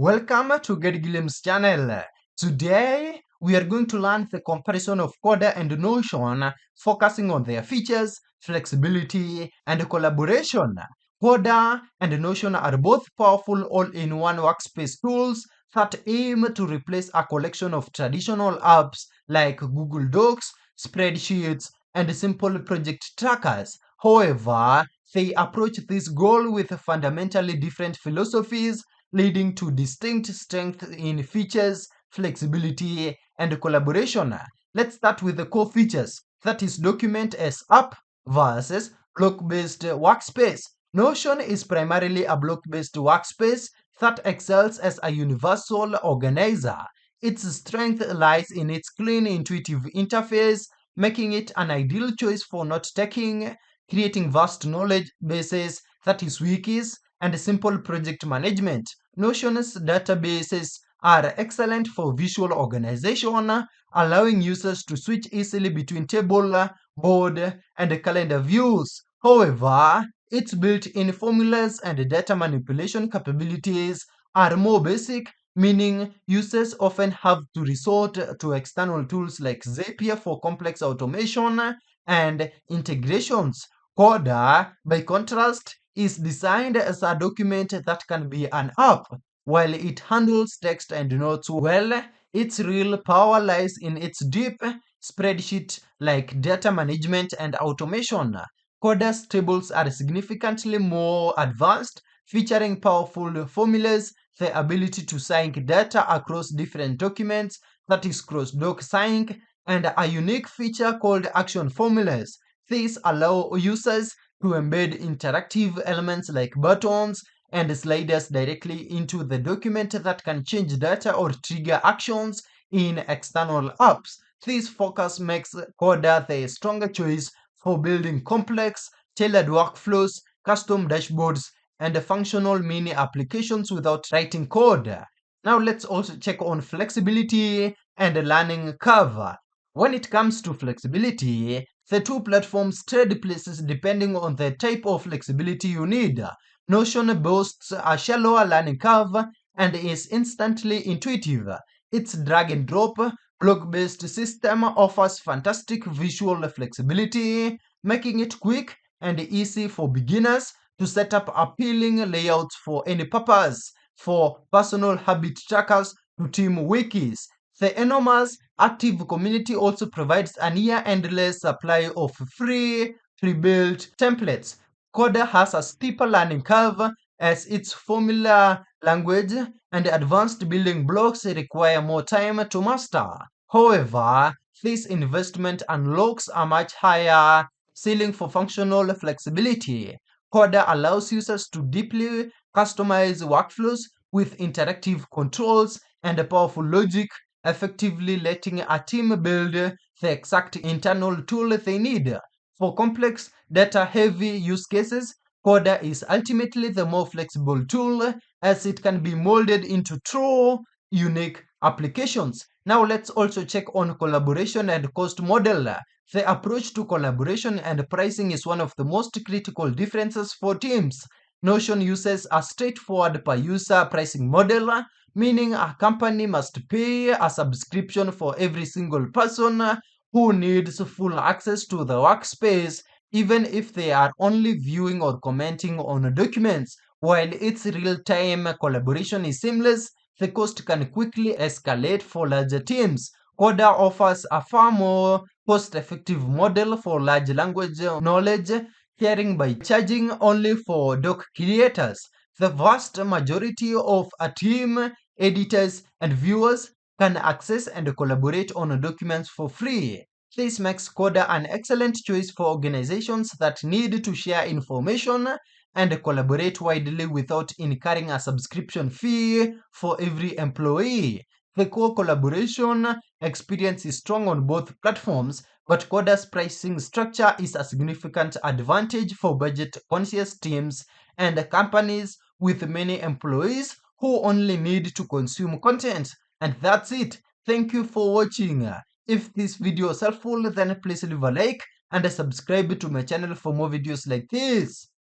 Welcome to Get Gilliam's channel. Today, we are going to learn the comparison of Coda and Notion, focusing on their features, flexibility, and collaboration. Coda and Notion are both powerful all-in-one workspace tools that aim to replace a collection of traditional apps like Google Docs, spreadsheets, and simple project trackers. However, they approach this goal with fundamentally different philosophies, leading to distinct strengths in features, flexibility, and collaboration. Let's start with the core features, that is document as app versus block-based workspace. Notion is primarily a block-based workspace that excels as a universal organizer. Its strength lies in its clean, intuitive interface, making it an ideal choice for note-taking, creating vast knowledge bases, that is wikis, and simple project management. Notion's databases are excellent for visual organization, allowing users to switch easily between table, board, and calendar views. However, its built-in formulas and data manipulation capabilities are more basic, meaning users often have to resort to external tools like Zapier for complex automation and integrations. Coda, by contrast, is designed as a document that can be an app. While it handles text and notes well, its real power lies in its deep spreadsheet-like data management and automation. Coda's tables are significantly more advanced, featuring powerful formulas, the ability to sync data across different documents, that is cross-doc sync, and a unique feature called action formulas. These allow users to embed interactive elements like buttons and sliders directly into the document that can change data or trigger actions in external apps. This focus makes Coda the stronger choice for building complex, tailored workflows, custom dashboards, and functional mini applications without writing code. Now let's also check on flexibility and learning curve. When it comes to flexibility, the two platforms trade places depending on the type of flexibility you need. Notion boasts a shallower learning curve and is instantly intuitive. Its drag and drop block-based system offers fantastic visual flexibility, making it quick and easy for beginners to set up appealing layouts for any purpose, for personal habit trackers to team wikis. The enormous active community also provides a near-endless supply of free pre-built templates. Coda has a steeper learning curve as its formula language and advanced building blocks require more time to master. However, this investment unlocks a much higher ceiling for functional flexibility. Coda allows users to deeply customize workflows with interactive controls and powerful logic, effectively letting a team build the exact internal tool they need. For complex, data-heavy use cases, Coda is ultimately the more flexible tool as it can be molded into true, unique applications. Now let's also check on collaboration and cost model. The approach to collaboration and pricing is one of the most critical differences for teams. Notion uses a straightforward per-user pricing model, meaning a company must pay a subscription for every single person who needs full access to the workspace, even if they are only viewing or commenting on documents. While its real-time collaboration is seamless, the cost can quickly escalate for larger teams. Coda offers a far more cost-effective model for large language knowledge sharing by charging only for doc creators. The vast majority of a team, editors, and viewers can access and collaborate on documents for free. This makes Coda an excellent choice for organizations that need to share information and collaborate widely without incurring a subscription fee for every employee. The core collaboration experience is strong on both platforms, but Coda's pricing structure is a significant advantage for budget-conscious teams and companies with many employees who only need to consume content. And that's it. Thank you for watching. If this video is helpful, then please leave a like and subscribe to my channel for more videos like this.